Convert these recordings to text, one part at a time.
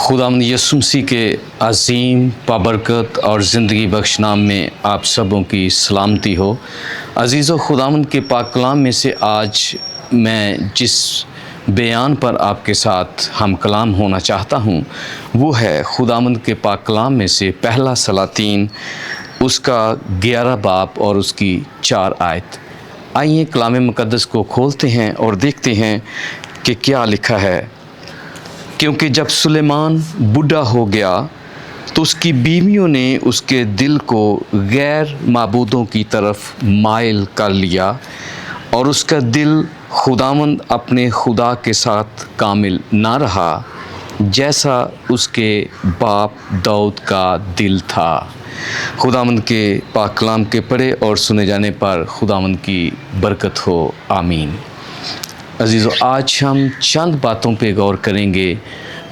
खुदावंद यीशु मसीह के अज़ीम बाबरकत और ज़िंदगी बख्श नाम में आप सबों की सलामती हो। अज़ीज़ो, खुदावंद के पाक कलाम में से आज मैं जिस बयान पर आपके साथ हम कलाम होना चाहता हूँ वो है खुदावंद के पाक कलाम में से पहला सलातीन उसका 11 बाब और उसकी 4 आयत। आइए कलाम मुक़द्दस को खोलते हैं और देखते हैं कि क्या लिखा है। क्योंकि जब सुलेमान बूढ़ा हो गया तो उसकी बीवियों ने उसके दिल को गैर माबूदों की तरफ माइल कर लिया और उसका दिल खुदावंद अपने खुदा के साथ कामिल ना रहा जैसा उसके बाप दाऊद का दिल था। खुदावंद के पाक कलाम के पढ़े और सुने जाने पर खुदावंद की बरकत हो, आमीन। अजीज़ों, आज हम चंद बातों पे गौर करेंगे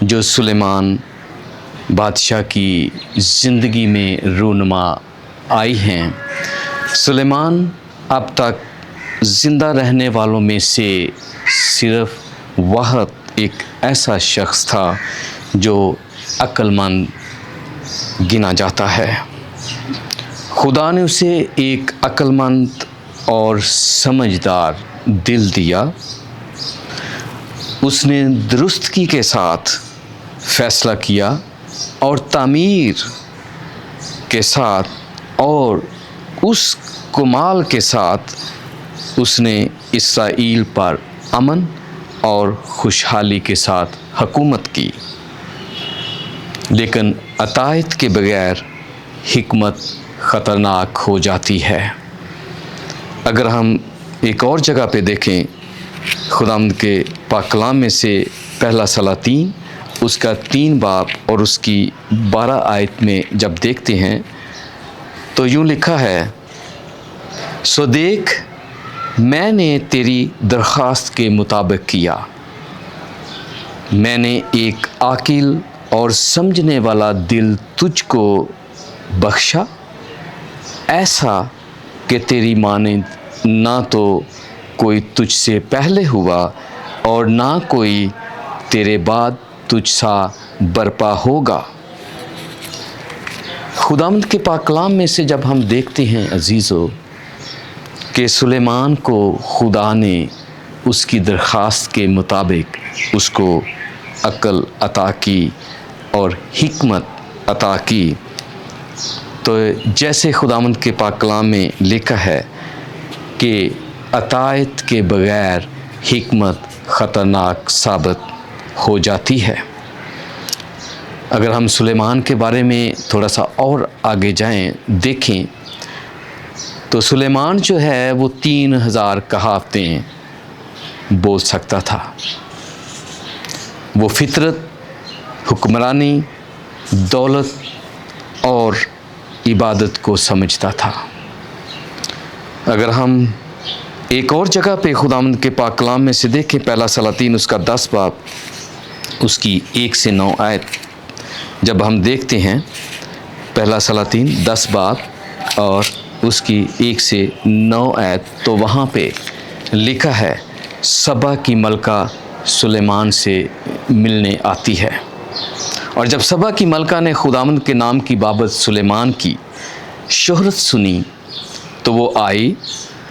जो सुलेमान बादशाह की ज़िंदगी में रूनुमा आई हैं। सुलेमान अब तक ज़िंदा रहने वालों में से सिर्फ वह एक ऐसा शख्स था जो अक्लमंद गिना जाता है। खुदा ने उसे एक अक्लमंद और समझदार दिल दिया। उसने दुरुस्तगी के साथ फ़ैसला किया और तामीर के साथ और उस कमाल के साथ उसने इसराइल पर अमन और खुशहाली के साथ हुकूमत की। लेकिन अतायत के बगैर हिकमत ख़तरनाक हो जाती है। अगर हम एक और जगह पे देखें, खुदावंद के पाक कलाम में से पहला सलातीन उसका 3 बाब और उसकी 12 आयत में जब देखते हैं तो यूँ लिखा है, सो देख मैंने तेरी दरख्वास्त के मुताबिक किया। मैंने एक आकिल और समझने वाला दिल तुझको बख्शा, ऐसा कि तेरी मानिंद ना तो कोई तुझसे पहले हुआ और ना कोई तेरे बाद तुझसा बरपा होगा। खुदावंद के पाक कलाम में से जब हम देखते हैं अजीज़ों कि सुलेमान को खुदा ने उसकी दरख्वास्त के मुताबिक उसको अक्ल अता की और हिकमत अता की, तो जैसे खुदावंद के पाक कलाम में लिखा है कि अतायत के बगैर हिकमत ख़तरनाक साबित हो जाती है। अगर हम सुलेमान के बारे में थोड़ा सा और आगे जाएं, देखें तो सुलेमान जो है वो 3000 कहावतें बोल सकता था। वो फितरत, हुक्मरानी, दौलत और इबादत को समझता था। अगर हम एक और जगह पे खुदावंद के पाक कलाम में से देखें, पहला सलातीन उसका 10 बाब उसकी 1 से 9 आयत जब हम देखते हैं, पहला सलातीन 10 बाब और उसकी 1 से 9 आयत, तो वहाँ पे लिखा है, सबा की मलका सुलेमान से मिलने आती है। और जब सबा की मलका ने खुदावंद के नाम की बाबत सुलेमान की शोहरत सुनी तो वो आई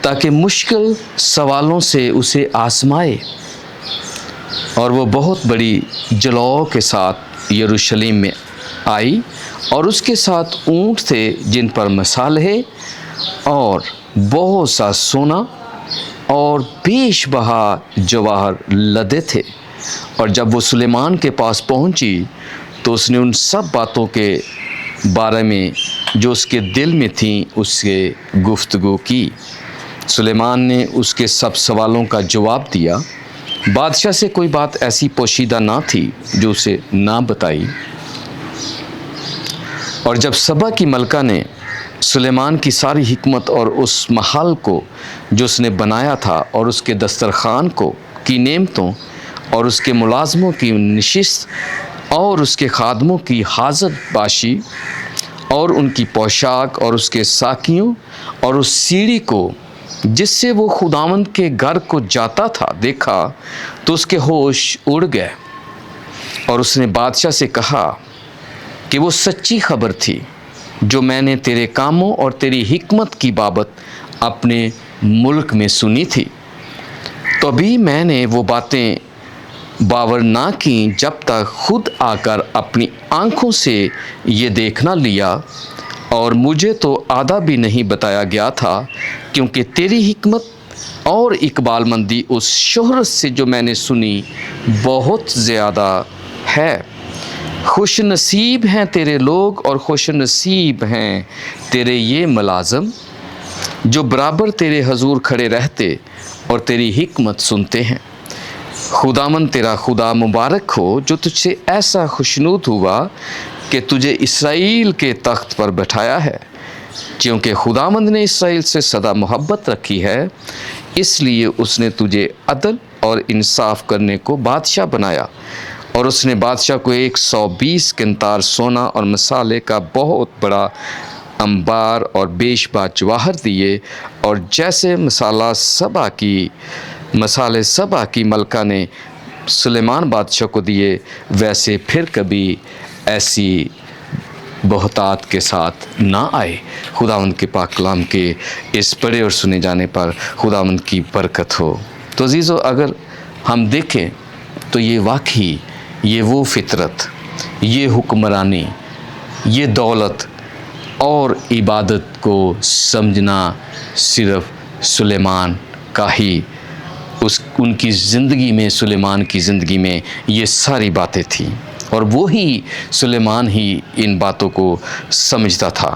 ताकि मुश्किल सवालों से उसे आजमाए। और वो बहुत बड़ी जलौं के साथ यरूशलेम में आई और उसके साथ ऊँट थे जिन पर मसाले और बहुत सा सोना और बेश बहा जवाहर लदे थे। और जब वो सुलेमान के पास पहुंची तो उसने उन सब बातों के बारे में जो उसके दिल में थी उससे गुफ्तगू की। सुलेमान ने उसके सब सवालों का जवाब दिया। बादशाह से कोई बात ऐसी पोशीदा ना थी जो उसे ना बताई। और जब सबा की मलका ने सुलेमान की सारी हिकमत और उस महल को जो उसने बनाया था और उसके दस्तरखान को की नेमतों और उसके मुलाजमों की नशिस्त और उसके खादमों की हाजत बाशी और उनकी पोशाक और उसके साकियों और उस सीढ़ी को जिससे वो खुदावंद के घर को जाता था देखा तो उसके होश उड़ गए اور اس نے بادشاہ سے کہا کہ وہ سچی خبر تھی جو میں نے تیرے کاموں اور تیری حکمت کی بابت اپنے ملک میں سنی تھی۔ تبھی میں نے وہ باتیں باور نہ کیں جب تک خود آ کر اپنی آنکھوں سے یہ دیکھنا لیا، اور مجھے تو آدھا بھی نہیں بتایا گیا تھا، کیونکہ تیری حکمت اور اقبال مندی اس شہرت سے جو میں نے سنی بہت زیادہ ہے۔ خوش نصیب ہیں تیرے لوگ اور خوش نصیب ہیں تیرے یہ ملازم جو برابر تیرے حضور کھڑے رہتے اور تیری حکمت سنتے ہیں۔ خداوند تیرا خدا مبارک ہو جو تجھ سے ایسا خوشنود ہوا کہ تجھے اسرائیل کے تخت پر بٹھایا ہے، کیونکہ خداوند نے اسرائیل سے سدا محبت رکھی ہے، اس لیے اس نے تجھے عدل اور انصاف کرنے کو بادشاہ بنایا، اور اس نے بادشاہ کو 120 قنطار سونا اور مصالے کا بہت بڑا انبار اور بیش بار جواہر دیے، اور جیسے مصالے سبا کی ملکہ نے سلیمان بادشاہ کو دیے، ویسے پھر کبھی ایسی بہتات کے ساتھ نہ آئے۔ خداوند کے پاک کلام کے اس پڑھے اور سنے جانے پر خداوند کی برکت ہو۔ تو عزیزو، اگر ہم دیکھیں تو یہ واقعی یہ وہ فطرت، یہ حکمرانی، یہ دولت اور عبادت کو سمجھنا صرف سلیمان کا ہی ان کی زندگی میں، سلیمان کی زندگی میں یہ ساری باتیں تھیں، اور وہی سلیمان ہی ان باتوں کو سمجھتا تھا۔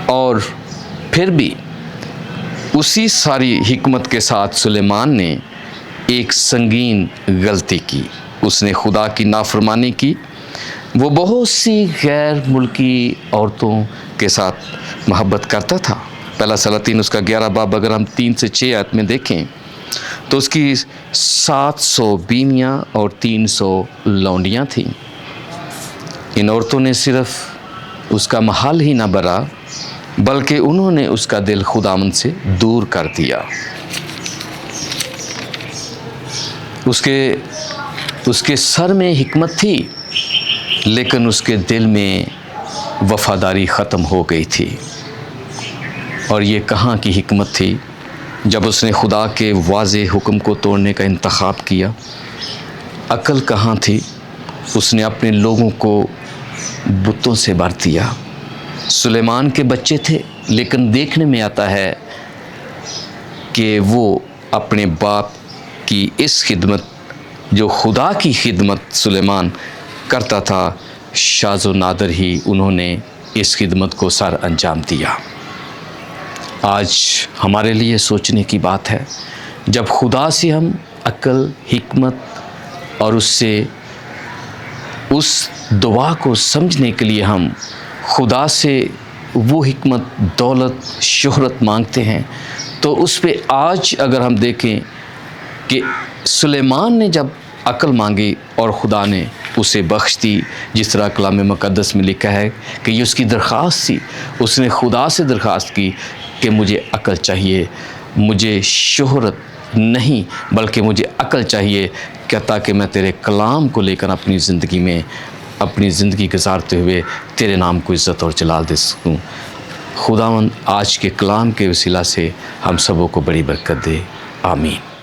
اور پھر بھی اسی ساری حکمت کے ساتھ سلیمان نے ایک سنگین غلطی کی، اس نے خدا کی نافرمانی کی۔ وہ بہت سی غیر ملکی عورتوں کے ساتھ محبت کرتا تھا۔ پہلا سلاطین اس کا 11 باب اگر ہم 3 سے 6 آیت میں دیکھیں تو اس کی 700 بیویاں اور 300 لونڈیاں تھیں۔ ان عورتوں نے صرف اس کا محل ہی نہ بھرا بلکہ انہوں نے اس کا دل خداوند سے دور کر دیا۔ اس کے سر میں حکمت تھی لیکن اس کے دل میں وفاداری ختم ہو گئی تھی۔ اور یہ کہاں کی حکمت تھی جب اس نے خدا کے واضح حکم کو توڑنے کا انتخاب کیا؟ عقل کہاں تھی؟ اس نے اپنے لوگوں کو بتوں سے بھر دیا۔ سلیمان کے بچے تھے، لیکن دیکھنے میں آتا ہے کہ وہ اپنے باپ کی اس خدمت، جو خدا کی خدمت سلیمان کرتا تھا، شاذ و نادر ہی انہوں نے اس خدمت کو سر انجام دیا۔ آج ہمارے لیے سوچنے کی بات ہے، جب خدا سے ہم عقل، حکمت اور اس دعا کو سمجھنے کے لیے ہم خدا سے وہ حکمت، دولت، شہرت مانگتے ہیں، تو اس پہ آج اگر ہم دیکھیں کہ سلیمان نے جب عقل مانگی اور خدا نے اسے بخش دی، جس طرح کلام مقدس میں لکھا ہے کہ یہ اس کی درخواست تھی، اس نے خدا سے درخواست کی کہ مجھے عقل چاہیے، مجھے شہرت نہیں بلکہ مجھے عقل چاہیے، کہ تاکہ میں تیرے کلام کو لے کر اپنی زندگی گزارتے ہوئے تیرے نام کو عزت اور جلال دے سکوں۔ خداوند آج کے کلام کے وسیلہ سے ہم سبوں کو بڑی برکت دے، آمین۔